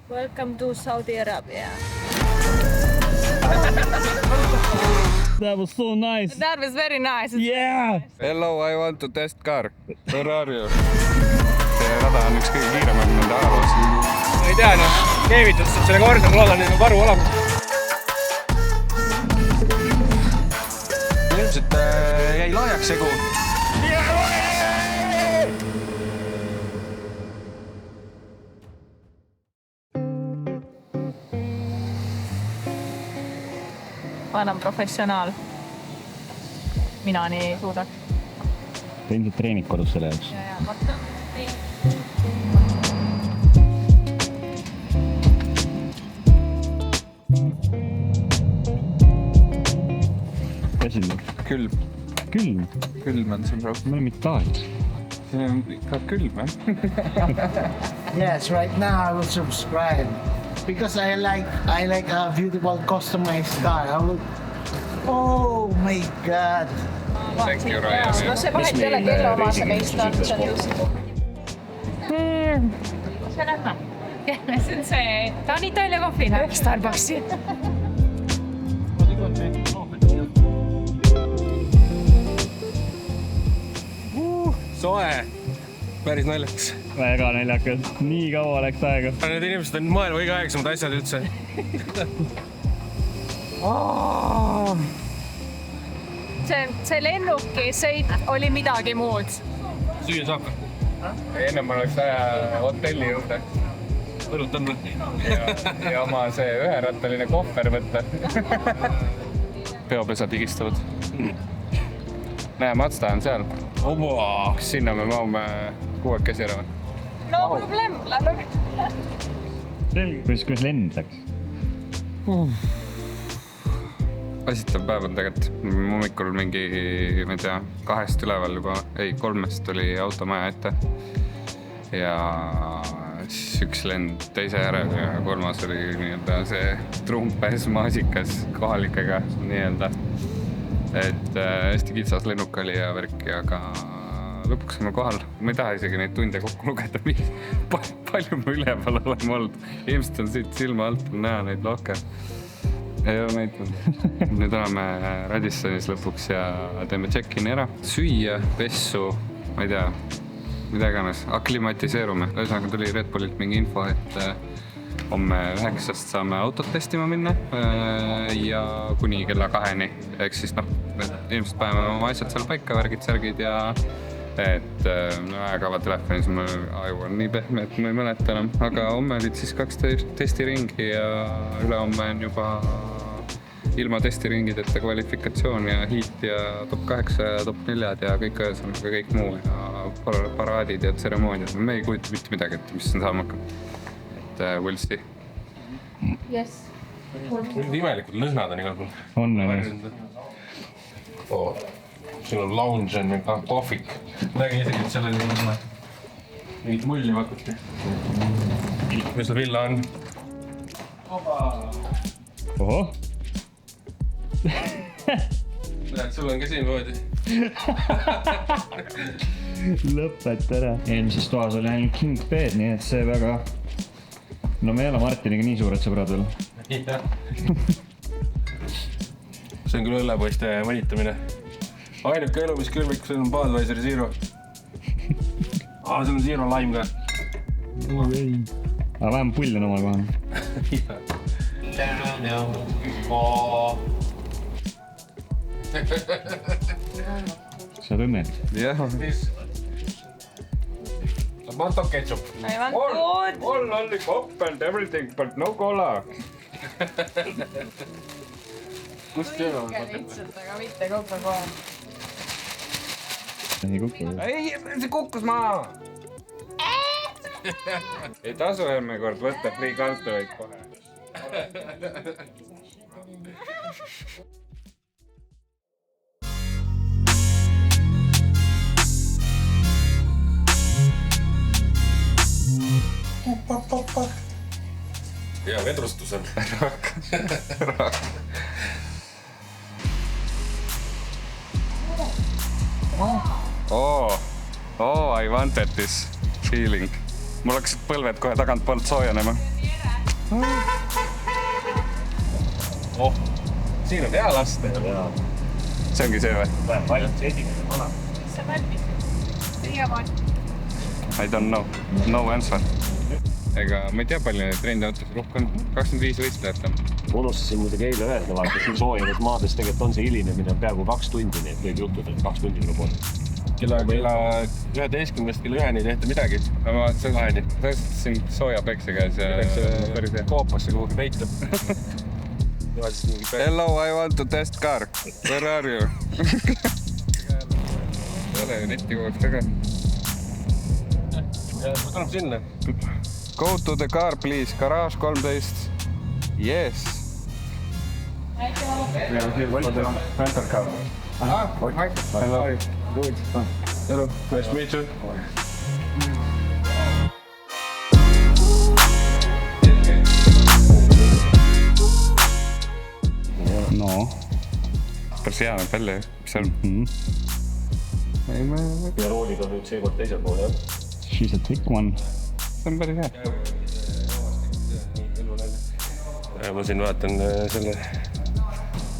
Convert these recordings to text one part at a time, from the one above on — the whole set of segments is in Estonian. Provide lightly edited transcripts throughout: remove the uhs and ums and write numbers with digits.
Welcome to Saudi Arabia. That was so nice. That was very nice. Yeah! Hello, I want to test car. Where are you? See rada on üks kõige kiiremaid nende ajaloos. Ma ei tea, keevitus selle korda, mul on nagu varu olemas. Ilmselt jäi laajaks segu. Ma olen professionaal. Mina nii suudaks. Ta ilmselt treenib kodus selle jaoks. Käsil? Külm. Külm? Külm on siin praegu. Me oleme Itaalias. Siin on ikka külm, jah? Yes, right now I will subscribe because I like a beautiful customized car. Oh my god! Thank you, Ryan. No se vahet ei ole, kelle oma see meist on. See on ähma. See on see, ta on Itaalia kohvi, Starbucksi. Soe. Päris naljakas. Väga naljakas. Nii kaua läks aega. Need inimesed on maailma kõige aegsemad asjad üldse. See lennuki sõit oli midagi muud. Süüa saab. Ennem oleks vaja hotelli juurde. Võrutan või? Ja oma see üherattaline kohver võtta. Peopesa pigistavad. Näe, Mazda on seal. Kas sinna me mahume kuuekesi ära või? No problem, lähme. Kuidas lend läks? Asitav päev on tegelikult. Hommikul mingi, ma ei tea, 2 üleval juba, 3 tuli automaja ette. Ja siis üks lend teise järel ja 3 oli nii-öelda see trumpes maasikas kohalikega nii-öelda. Et hästi kitsas lennuk oli ja värki, aga lõpuks oleme kohal. Ma ei taha isegi neid tunde kokku lugeda, palju me üleval oleme olnud. Ilmselt on siit silma alt näha neid lohke. Ei ole näitanud. Nüüd oleme Radisonis lõpuks ja teeme check-in ära. Süüa, pessu, ma ei tea, mida iganes, aklimatiseerume. Ühesõnaga tuli Red Bullilt mingi info, et homme 9 saame autot testima minna ja kuni kella 2-ni. Ehk siis ilmselt paneme oma asjad seal paika, värgid, särgid ja et ajakava telefonis mul aju on nii pehme, et ma ei mäleta enam. Aga homme olid siis 2 testiringi ja ülehomme on juba ilma testiringideta kvalifikatsioon ja hiit ja top 8 ja top 4 ja kõik ühesõnaga kõik muu ja paraadid ja tseremooniad. Me ei kujuta mitte midagi, et mis on saama hakkab. Et we'll see. Yes. Nüüd imelikud lõhnad on igal pool. On nähes. Siin on lounge on ka kohvik. Nägin isegi, et seal oli mingit mulli vakuti. Mis see villa on? Oho! Näed, sul on ka siin voodi. Lõpeta ära. Eelmises toas oli ainult king bed, nii et see väga... No me ei ole Martiniga nii suured sõbrad veel. See on küll õllepoiste mõnitamine. Ainuke elu, mis külmikus on Budweiser Zero. See on Zero Lime ka. Aga vähem pull on omal kohal. Sa oled õnnelik. Jah. Tomato ketchup. I want food. All only pop and everything, but no cola. Kust see on? Lihtsalt, aga mitte Coca-Cola. Ei kukku. Ei, see kukkus maa! Ei tasu eelmine kord võtta free kantoreid kohe. Hea vedrustus on. I wanted this feeling. Mul hakkasid põlved kohe tagantpoolt soojanema. Oh, siin on hea lasta. See ongi see või? Ainult see esimene vana. Mis sa valmis? Siiamaani. I don't know. No answer. Ega ma ei tea, palju neid trendiautos rohkem on. 25 võistlejat on. Unustasin muidugi eile öelda, vaata siin soojades maades tegelikult on see hilinemine peaaegu 2 tundi, nii et võib juhtuda, et 2 tundi tuleb olla. Kella 11-st kella 1-ni ei tehta midagi. Ma tõesti siin sooja pekse käes ja päris hea. Koopasse kuhugi peitab. Hello, I want to test car. Where are you? Ei ole ju netti kogu aeg taga. Tuleb sinna. Go to the car, please. Garage 13. Yes. Rental car. Hello. Good. Hello, nice to meet you. No. Päris hea näeb välja, mis on? Ja roolid on nüüd seekord teisel pool, jah? She's a thick one. See on päris hea. Ma siin vaatan selle,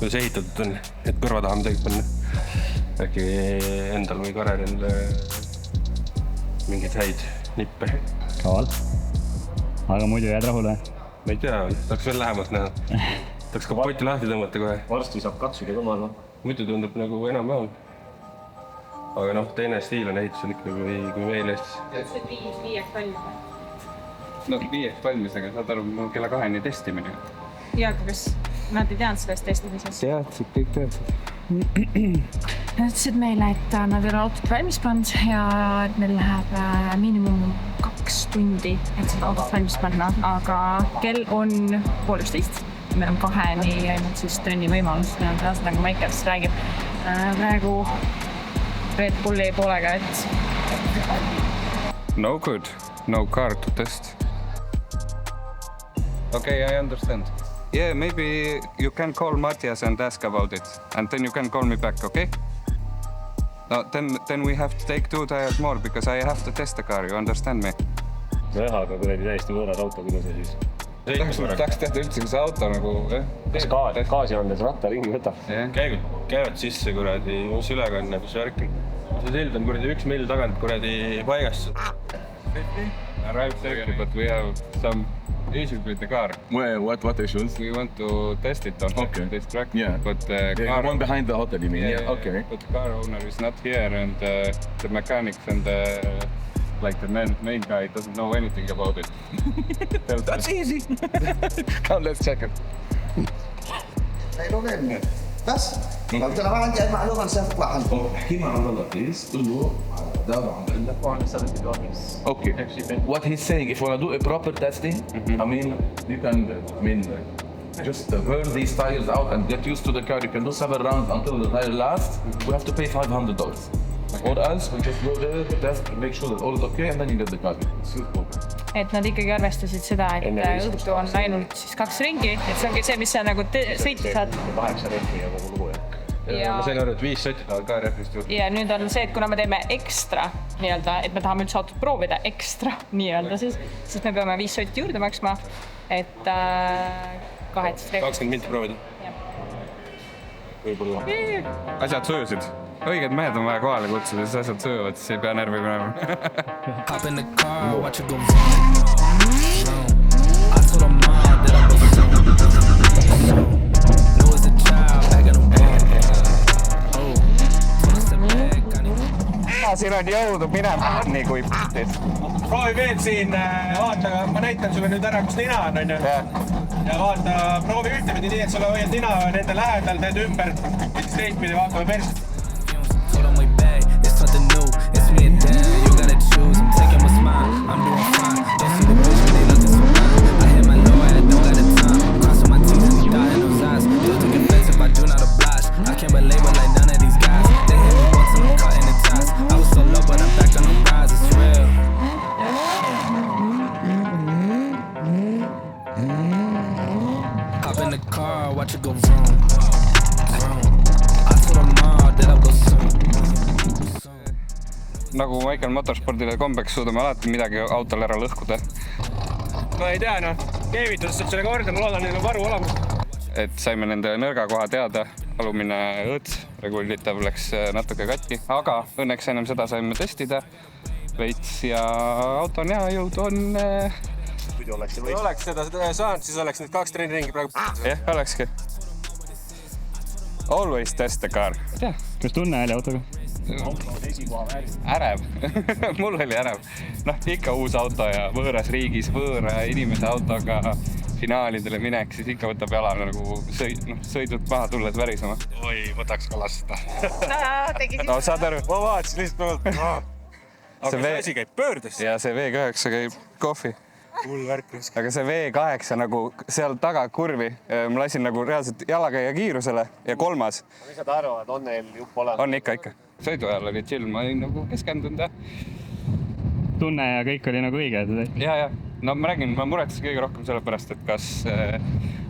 kuidas ehitatud on, et kõrva taha midagi panna. Äkki endal või Karelil mingeid häid nippe. Kaval. Aga muidu jääd rahule? Ma ei tea, tahaks veel lähemalt näha. Tahaks ka poti lahti tõmmata kohe. Varsti saab katsuda ka maal. Muidu tundub nagu enam-vähem. Aga noh, teine stiil on ehitusel ikka kui meil Eestis. See 5 valmis. No 5 valmis, aga saad aru, kella 2-ni testimine. Ja, aga kas nad ei teadnud sellest testimisest? Teadsid, kõik teadsid. Nad ütlesid meile, et nad ei ole autot valmis pannud ja et meil läheb miinimum 2 tundi, et seda autot valmis panna, aga kell on 11:30. Meil on 2-ni ainult siis trenni võimalus, nagu Maikers räägib. Praegu Red Bulli poolega, et... No good. No car to test. Okay, I understand. Yeah, maybe you can call Matthias and ask about it. And then you can call me back, okay? No, then we have to take 2 tires more because I have to test the car, you understand me? Jah, aga kuradi täiesti võõras auto, kuidas see siis? Tahaks teada üldse, kas auto nagu... Kas gaasi andes ratta ringi võtab? Käivad sisse kuradi, mis ülekanne, mis värk on. See sild on kuradi 1 mill tagant kuradi paigast. Arrived safely, but we have some issues with the car. Where? What issues? We want to test it on this track, Yeah. but the The car... one behind the hotel, you mean? Yeah. Okay. But the car owner is not here and the mechanics and the main guy doesn't know anything about it. That's easy. Come, let's check it. Hey, Robin. بس قلت له عندي المعلومه نسافر عنه احكي مع عبد الله بليز قول له دور عم بقول لك Okay. What he's saying, if we want to do a proper testing, I mean, you can, just burn these tires out and get used to the car. You can do 7 rounds until the tire lasts. We have to pay $500. Or else we just go there, test, make sure that all is okay, and then you get the car. Et nad ikkagi arvestasid seda, et õhtu on ainult siis 2 ringi, et see ongi see, mis sa nagu sõita saad. 8 rehvi ja kogu lugu, Ja ma sain aru, et 5 sotti tahavad ka rehvist juurde. Ja nüüd on see, et kuna me teeme ekstra nii-öelda, et me tahame üldse autot proovida ekstra nii-öelda, siis me peame 5 sotti juurde maksma, et 8 rehvi. 20 minti proovida. Võib-olla. Asjad sujusid. Õiged mehed on vaja kohale kutsuda, siis asjad sujuvad, siis ei pea närvi minema. Hop in the car, watch it go vroom. I told her mom that I go soon. Know as a child, back in the room. Oh, step back, got it. Siin on jõudu minema, nii kui p***id. Proovi veel siin, vaata, ma näitan sulle nüüd ära, kus nina on, onju. Ja vaata, proovi ühtepidi nii, et sulle hoiad nina nende lähedal, teed ümber, siis teistpidi vaatame perst. Told him way back, it's something new. It's me and Dan, you gotta choose. I'm taking what's mine, I'm doing fine. Don't see the bitch when they looking so fine. I hit my low, I don't got the time. Crossing my teeth and die in those eyes. Still took offense if I do not oblige. I can't believe it like none of these guys. They hit me once and I'm caught in the ties. I was so low, but I'm back on the rise, it's real. Hop in the car, watch it go vroom. I told her mom that I go soon. Nagu Michael Motorspordile kombeks suudame alati midagi autol ära lõhkuda. Ma ei tea, noh. keevitas selle korda, ma loodan, neil on varu olemas. Et saime nende nõrga koha teada, alumine õõts regulitav läks natuke katki, aga õnneks ennem seda saime testida veits ja auto on hea, jõud on... Kui oleks seda saanud, siis oleks need 2 treenringi praegu... Jah, olekski. Always test the car. Kas tunne oli autoga? Ärev. Mul oli ärev. Ikka uus auto ja võõras riigis, võõra inimese autoga finaalidele minek, siis ikka võtab jala nagu sõidud maha tulles värisema. Oi, võtaks ka lasta. No saad aru? Ma vaatasin lihtsalt pealt. Aga see asi käib pöördes. Ja see V8 käib kohvi. Hull värk. Aga see V8 nagu seal taga kurvi, ma lasin nagu reaalselt jalakäija kiirusele ja 3. Mis sa arvad, on neil jupp olemas? On ikka. Sõidu ajal oli chill, ma olin nagu keskendunud ja... Tunne ja kõik oli nagu õige? Ja. No ma räägin, ma muretses kõige rohkem selle pärast, et kas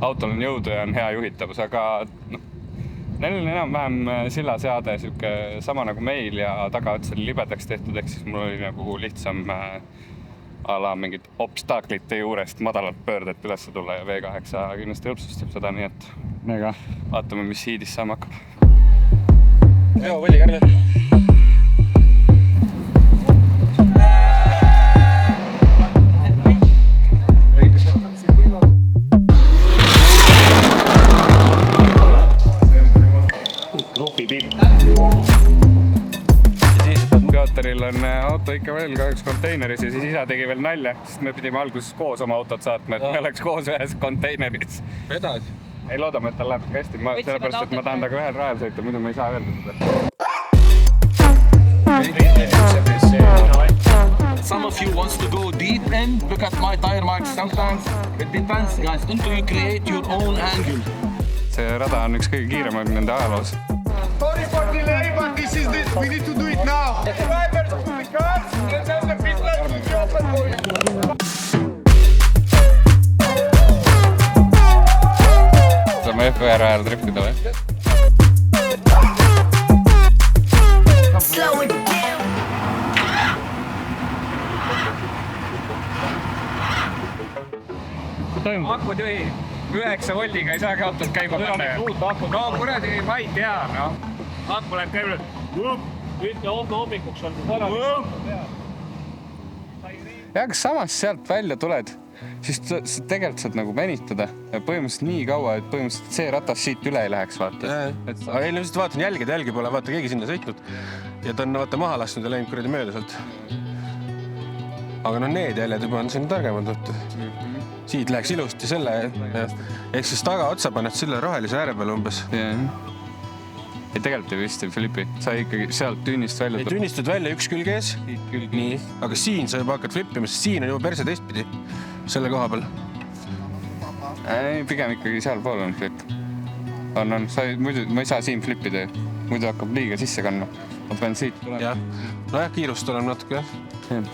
autol on jõudu ja on hea juhitavus, aga neil on enam-vähem sillaseade sama nagu meil ja tagaots oli libedaks tehtud, ehk siis mul oli nagu lihtsam ala mingid obstaklite juurest madalalt pöördet üles tulla ja V8 kindlasti hõlpsustab seda, nii et vaatame, mis hiidis saama hakkab. Joo, Veli, kärle. Piotril on auto ikka veel kahjuks konteineris ja siis isa tegi veel nalja, sest me pidime alguses koos oma autot saatma, et me oleks koos ühes konteineris. Vedad? Ei, loodame, et tal läheb hästi, sellepärast, et ma tahan taga ühel rajal sõita, muidu ma ei saa öelda seda. Some of you wants to go deep in, look at my tire marks sometimes. It depends, guys, until you create your own angle. See rada on üks kõige kiiremad nende ajaloos. Sorry for delay, but this is it. We need to do it now. Drivers to the cars, let's have the pit light to be open for you. Saame FVR ajal driftida või? Slow it down. Toimub. Akud juhi 9 voldiga ei saagi autot käima panna. No kuradi, ma ei tea, noh. Akku läheb käimine. Nüüd hommikuks on ja kas samas sealt välja tuled, siis tegelikult saad nagu venitada põhimõtteliselt nii kaua, et põhimõtteliselt see ratas siit üle ei läheks, vaata. Aga ilmselt vaatan jälgi pole, vaata keegi sinna sõitnud ja ta on vaata maha lasknud ja läinud kuradi mööda sealt. Aga no need jäljed juba on siin targemad võtta. Siit läheks ilusti selle, ehk siis taga otsa paned selle rohelise ääre peale umbes. Ei tegelikult ei vist, Filippi, sa ikkagi sealt tünnist välja... Ei tünnistud välja üks külg ees, nii, aga siin sa juba hakkad flippima, sest siin on juba perse teistpidi selle koha peal. Ei, pigem ikkagi seal pool on flipp. On, ma ei saa siin flippida, muidu hakkab liiga sisse kanna. Ma pean siit tulema. Nojah, kiirust oleme natuke, jah.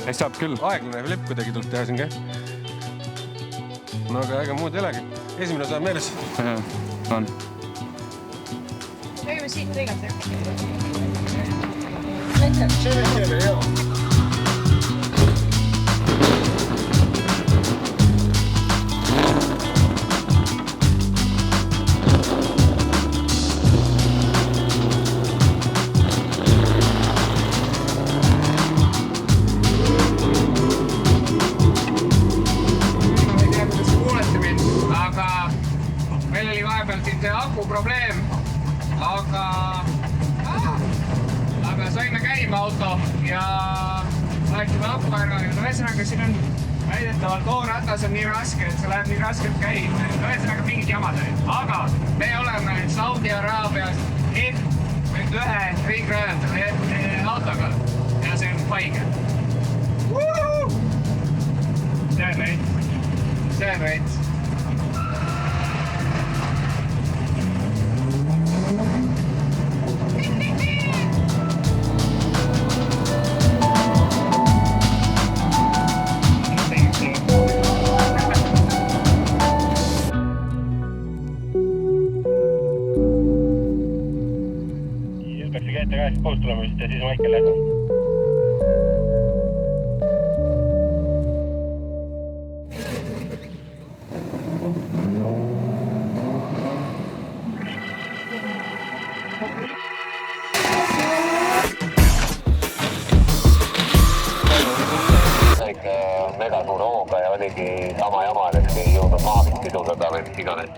Ei saab küll. Aeglane flipp kuidagi tuleb teha siin ka. No aga ega muud ei olegi. Esimene saab meeles. On. Tegime siit tegelikult. probleem, aga saime käima auto ja läksime appa ära. Ühesõnaga, siin on väidetavalt O-ratas on nii raske, et see läheb nii raskelt käima. Ühesõnaga, mingid jamad olid. Aga me oleme Saudi Araabias F1 ringrajal autoga ja see on paige. See on veits. See on veits. Koos tulemist ja siis Maikele. sama jama, et keegi jõuda maagi pidurdada või mis iganes.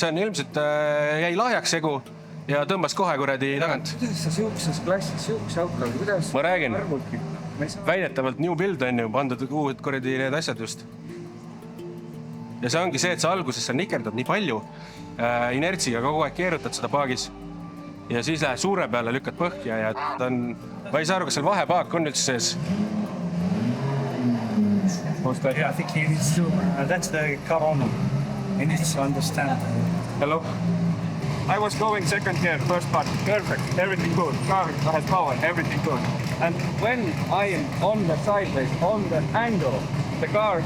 see on ilmselt jäi lahjaks segu ja tõmbas kohe kuradi tagant. Kuidas sa siukses klassis, siukse autoga, kuidas? Ma räägin, väidetavalt new build on ju, pandud uued kuradi need asjad just. Ja see ongi see, et sa alguses sa nikerdad nii palju inertsiga kogu aeg keerutad seda paagis ja siis lähed suure peale, lükkad põhja ja ta on, ma ei saa aru, kas seal vahepaak on üldse sees. Yeah, I think he needs to, that's the car owner. He needs to understand. Hello? I was going second gear, first part, perfect, everything good. Car has power, everything good. And when I am on the sideways, on the angle, the car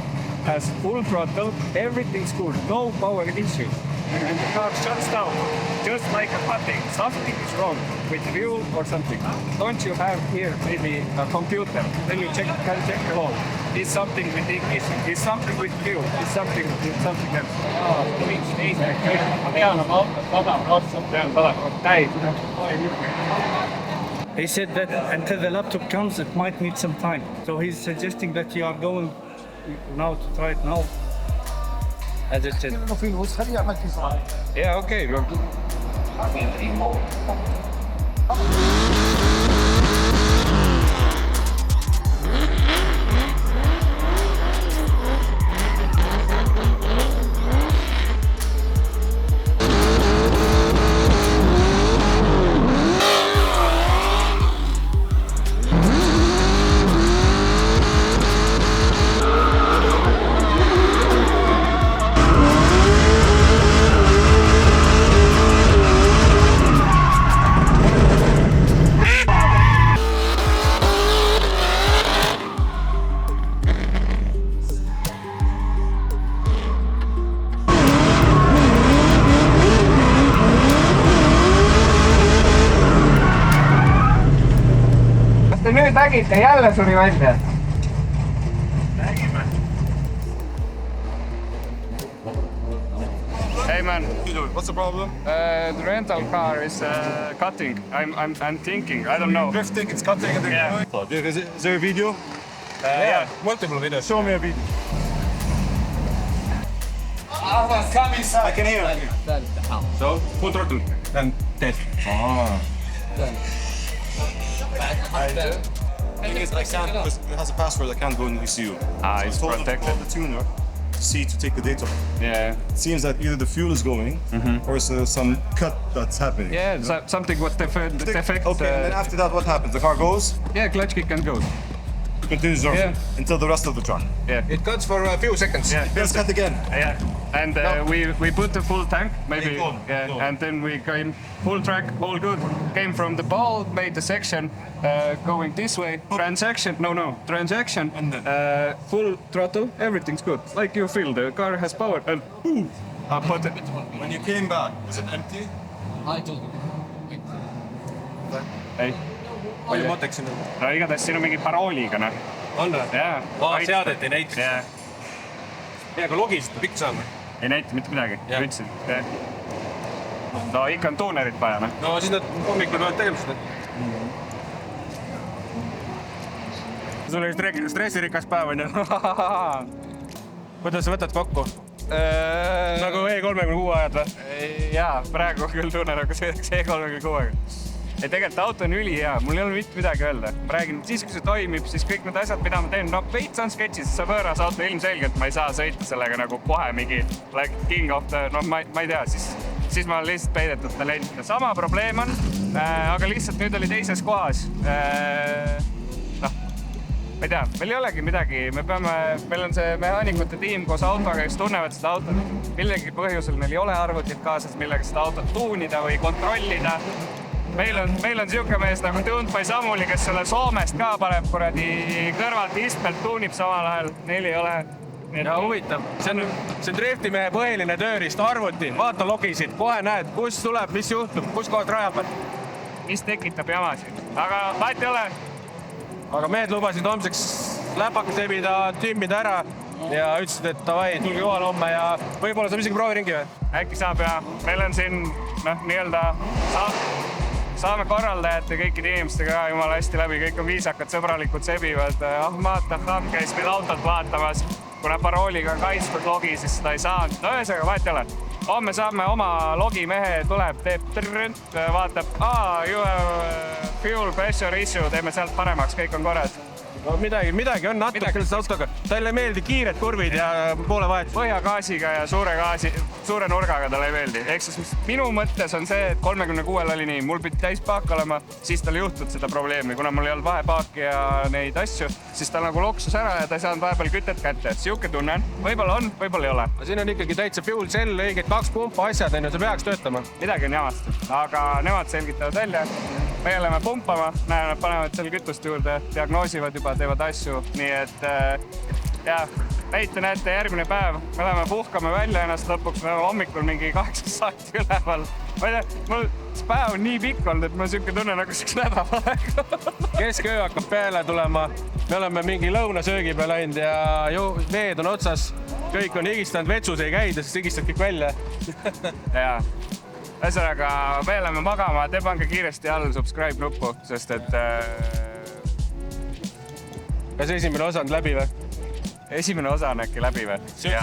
has full throttle, everything's good, no power issues. And the car shuts down, just like a putting. Something is wrong with fuel or something. Don't you have here maybe a computer? Then you can check the load. Is something with ignition? Is something with fuel? Is something with something else? He said that until the laptop comes, it might need some time. So he's suggesting that you are going now to try it now. As it said. Yeah, okay. Nüüd nägite, jälle suri välja. Hey man, what's the problem? The rental car is cutting. I'm thinking, I don't know. Drifting, it's cutting. Yeah. Is there a video? Yeah. Multiple videos. Show me a video. Come inside. I can hear. So, full throttle. And dead. The thing is, I can't, because it has a password, I can't go in the ECU. It's protected. The tuner to see to take the data. Yeah. It seems that either the fuel is going or it's some cut that's happening. Yeah, something was defect. Okay, and then after that, what happens? The car goes? Yeah, clutch kick and goes. to continue the Yeah. until the rest of the truck. Yeah. It cuts for a few seconds. Yeah. Let's cut again. Yeah. And we put the full tank, maybe, Yeah, full, yeah. full. And then we came full track, all good. Came from the ball, made the section going this way. Transaction, transaction. And then? Full throttle, everything's good. Like you feel the car has power. And boom. But When you came back, was it empty? ei, Palju mateks sinna? no igatahes siin on mingi parooliga, noh. On või? Jaa. Seadet ei näita. Jaa. Ja, aga logistada pikk saama. Ei näita mitte midagi, Jah. ütlesin. No ikka on tuunerit vaja, noh. No siis nad hommikul peavad tegema seda. Sul oli stressirikas päev, on ju? Kuidas sa võtad kokku? Nagu E36 ajad või? Jaa, praegu küll tunnen, aga sõidaks E36-ga. Ja tegelikult auto on ülihea, mul ei ole mitte midagi öelda. Ma räägin, siis kui see toimib, siis kõik need asjad, mida ma teen, no veits on sketšis, see võõras auto ilmselgelt, ma ei saa sõita sellega nagu kohe mingi like king of the, no ma ei tea, siis ma olen lihtsalt peidetud talent. Sama probleem on, aga lihtsalt nüüd oli teises kohas. Ma ei tea, meil ei olegi midagi, meil on see mehaanikute tiim koos autoga, kes tunnevad seda autot. Millegi põhjusel neil ei ole arvutit kaasas, millega seda autot tuunida või kontrollida. Meil on siuke mees nagu Tundpai Samuli, kes selle Soomest ka paneb kuradi kõrvalt istmelt tuunib samal ajal. Neil ei ole. Ja huvitav, see on driftimehe põhiline tööriist, arvuti, vaata logisid, kohe näed, kus tuleb, mis juhtub, kus kohad rajab. Mis tekitab jamasid, aga vaat ei ole. Aga mehed lubasid homseks läpakas ebida, timmida ära ja ütlesid, et davai, tulge kohale homme ja võib-olla saab isegi prooviringi või? Äkki saab ja meil on siin saame korraldajate kõikide inimestega ka jumala hästi läbi, kõik on viisakad, sõbralikud, sebivad. Ahmad Taham käis meil autot vaatamas, kuna parooliga on kaitstud logi, siis seda ei saanud. No ühesõnaga, vaat ei ole. Homme saame oma logimehe, tuleb, teeb trrrnt, vaatab, you have fuel pressure issue, teeme sealt paremaks, kõik on korras. No midagi on natuke sellest autoga. Talle ei meeldi kiired kurvid ja poole vahet. Põhjagaasiga ja suure nurgaga talle ei meeldi. Ehk siis minu mõttes on see, et 36 oli nii, mul pidi täis paak olema, siis tal juhtud seda probleemi. Kuna mul ei olnud vahepaaki ja neid asju, siis ta nagu loksus ära ja ta ei saanud vahepeal kütet kätte. Siuke tunne on. Võib-olla on, võib-olla ei ole. Siin on ikkagi täitsa fuel cell, õiged 2 pumpa asjad, see peaks töötama. Midagi on jamast, aga nemad selgitavad välja. Me oleme pumpama, nad panevad seal kütust juurde, diagnoosivad juba, teevad asju, nii et näite järgmine päev, me läheme puhkame välja ennast lõpuks, me oleme hommikul mingi 8 saati üleval. Ma ei tea, mul see päev on nii pikk olnud, et mul siuke tunne nagu üks nädalaeg. Kesköö hakkab peale tulema, me oleme mingi lõunasöögi peale läinud ja veed on otsas, kõik on higistanud, vetsus ei käida, siis higistad kõik välja. Jaa. Ühesõnaga, me oleme magama, te pange kiiresti all subscribe nuppu, sest et... Kas esimene osa on läbi või? Esimene osa on äkki läbi või? Ja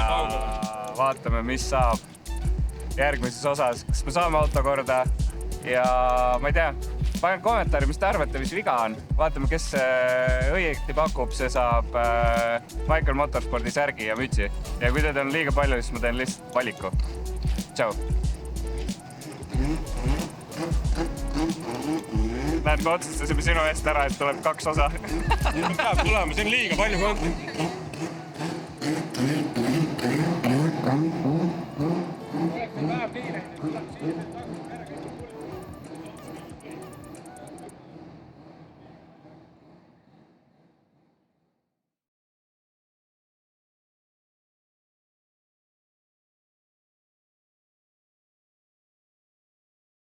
vaatame, mis saab järgmises osas, kas me saame auto korda ja ma ei tea, panen kommentaari, mis te arvate, mis viga on. Vaatame, kes õieti pakub, see saab Michael Motorspordi särgi ja mütsi. Ja kui teid on liiga palju, siis ma teen lihtsalt valiku. Tšau! Näed, me otsustasime sinu eest ära, et tuleb 2 osa. Peab tulema, see on liiga palju konti.